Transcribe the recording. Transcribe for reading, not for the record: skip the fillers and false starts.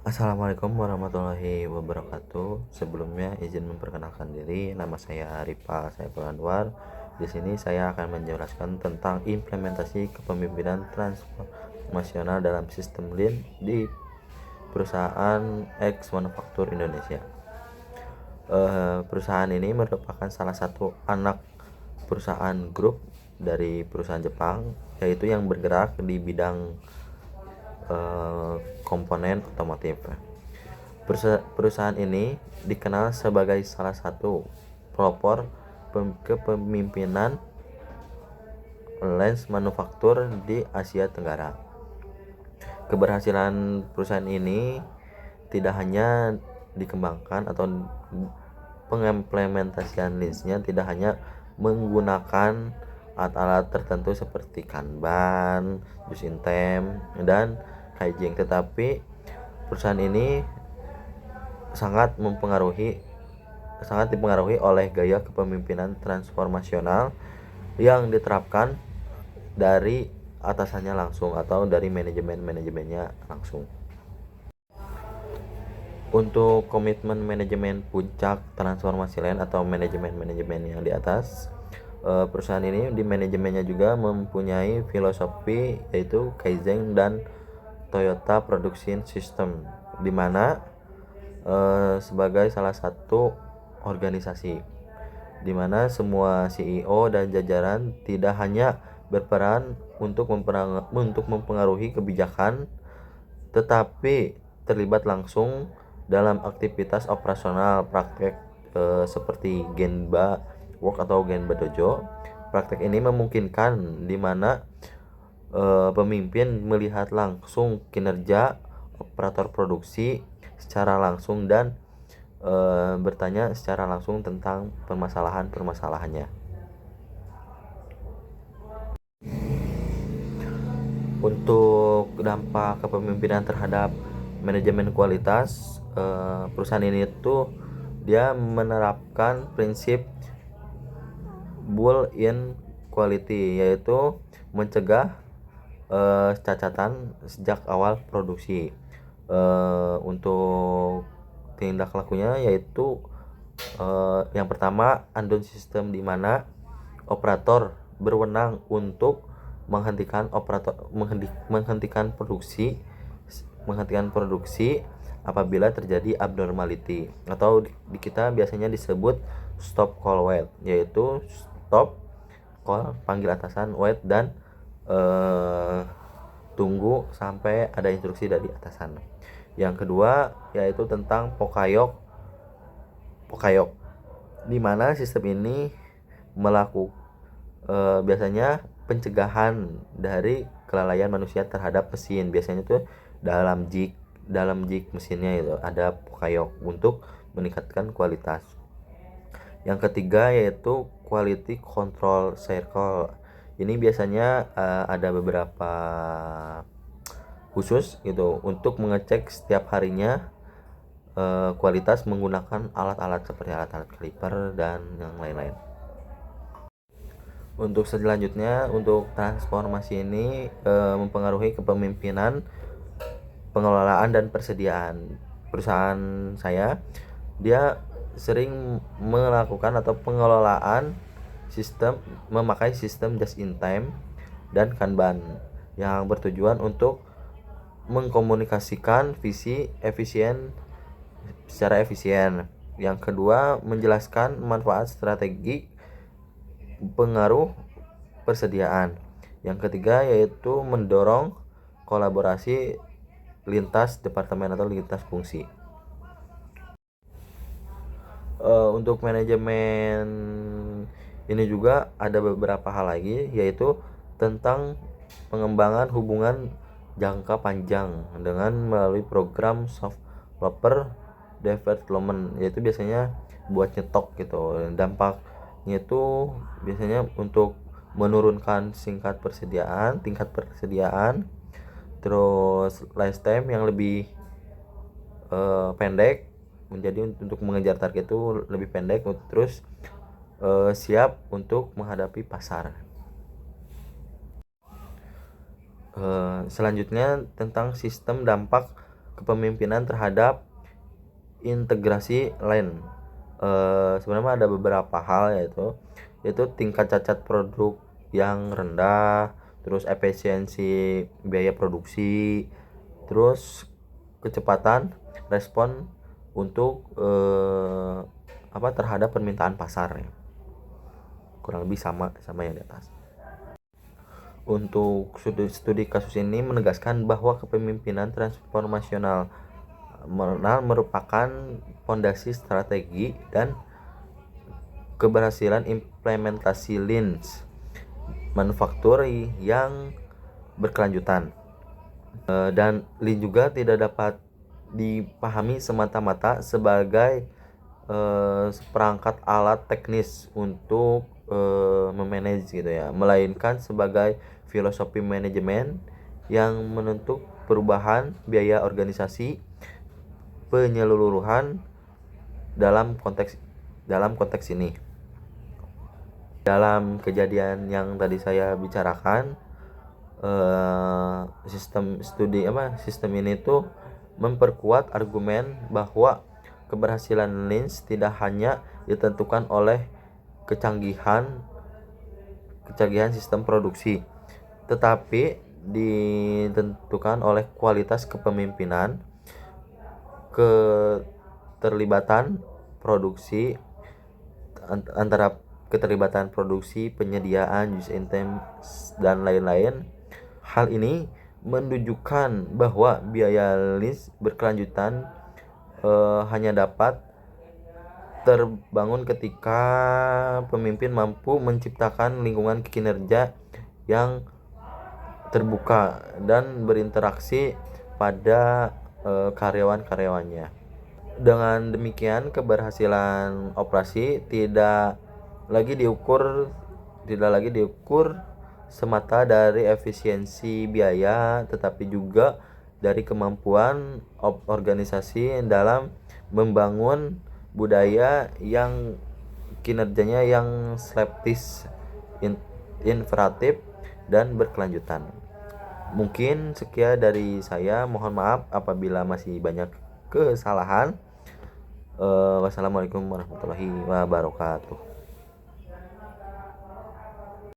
Assalamualaikum warahmatullahi wabarakatuh. Sebelumnya izin memperkenalkan diri, nama saya Rifa Saiful Anwar. Di sini saya akan menjelaskan tentang implementasi kepemimpinan transformasional dalam sistem Lean di perusahaan X Manufaktur Indonesia. Perusahaan ini merupakan salah satu anak perusahaan grup dari perusahaan Jepang, yaitu yang bergerak di bidang komponen otomotif. Perusahaan ini dikenal sebagai salah satu pelopor kepemimpinan lens manufaktur di Asia Tenggara. Keberhasilan perusahaan ini tidak hanya dikembangkan atau pengimplementasian lensnya tidak hanya menggunakan alat-alat tertentu seperti Kanban, just in time, dan Kaizen, tetapi perusahaan ini sangat dipengaruhi oleh gaya kepemimpinan transformasional yang diterapkan dari atasannya langsung atau dari manajemennya langsung. Untuk komitmen manajemen puncak transformasi lain atau manajemen yang di atas, perusahaan ini di manajemennya juga mempunyai filosofi yaitu Kaizen dan Toyota Production System, di mana sebagai salah satu organisasi di mana semua CEO dan jajaran tidak hanya berperan untuk mempengaruhi kebijakan, tetapi terlibat langsung dalam aktivitas operasional praktek seperti Genba Work atau Genba Dojo. Praktek ini memungkinkan di mana pemimpin melihat langsung kinerja operator produksi secara langsung dan bertanya secara langsung tentang permasalahannya. Untuk dampak kepemimpinan terhadap manajemen kualitas, perusahaan ini tuh dia menerapkan prinsip built-in quality, yaitu mencegah cacatan sejak awal produksi. Untuk tindak lakunya yaitu yang pertama, undo system, di mana operator berwenang untuk menghentikan produksi apabila terjadi abnormality, atau di kita biasanya disebut stop call wait, yaitu stop call, panggil atasan, wait, dan tunggu sampai ada instruksi dari atasan. Yang kedua yaitu tentang Pokayok, di mana sistem ini biasanya pencegahan dari kelalaian manusia terhadap mesin. Biasanya tuh dalam jig mesinnya itu ada Pokayok untuk meningkatkan kualitas. Yang ketiga yaitu quality control circle. Ini biasanya ada beberapa khusus gitu untuk mengecek setiap harinya kualitas menggunakan alat-alat seperti alat-alat kaliper dan yang lain-lain. Untuk selanjutnya, untuk transformasi ini mempengaruhi kepemimpinan, pengelolaan, dan persediaan. Perusahaan saya dia sering melakukan atau pengelolaan memakai sistem just in time dan Kanban yang bertujuan untuk mengkomunikasikan visi secara efisien. Yang kedua, menjelaskan manfaat strategi pengaruh persediaan. Yang ketiga yaitu mendorong kolaborasi lintas departemen atau lintas fungsi. Untuk manajemen ini juga ada beberapa hal lagi, yaitu tentang pengembangan hubungan jangka panjang dengan melalui program software development, yaitu biasanya buat nyetok gitu. Dampaknya itu biasanya untuk menurunkan tingkat persediaan, terus lifetime yang lebih pendek, menjadi untuk mengejar target itu lebih pendek, terus siap untuk menghadapi pasar. Selanjutnya tentang sistem dampak kepemimpinan terhadap integrasi lain. Sebenarnya ada beberapa hal, yaitu tingkat cacat produk yang rendah, terus efisiensi biaya produksi, terus kecepatan respon untuk terhadap permintaan pasar, ya. Kurang lebih sama yang di atas. Untuk studi kasus ini menegaskan bahwa kepemimpinan transformasional merupakan fondasi strategi dan keberhasilan implementasi Lean manufaktur yang berkelanjutan. Dan Lean juga tidak dapat dipahami semata-mata sebagai seperangkat alat teknis untuk memanage gitu ya, melainkan sebagai filosofi manajemen yang menuntut perubahan biaya organisasi penyeluruhan dalam konteks ini. Dalam kejadian yang tadi saya bicarakan, sistem ini tuh memperkuat argumen bahwa keberhasilan Lean tidak hanya ditentukan oleh kecanggihan sistem produksi, tetapi ditentukan oleh kualitas kepemimpinan, keterlibatan produksi penyediaan, use item, dan lain-lain. Hal ini menunjukkan bahwa biaya Lean berkelanjutan hanya dapat terbangun ketika pemimpin mampu menciptakan lingkungan kinerja yang terbuka dan berinteraksi pada karyawan-karyawannya. Dengan demikian, keberhasilan operasi tidak lagi diukur semata dari efisiensi biaya, tetapi juga dari kemampuan organisasi dalam membangun budaya yang kinerjanya yang skeptis, infratif, dan berkelanjutan. Mungkin sekian dari saya, mohon maaf apabila masih banyak kesalahan. Wassalamualaikum warahmatullahi wabarakatuh.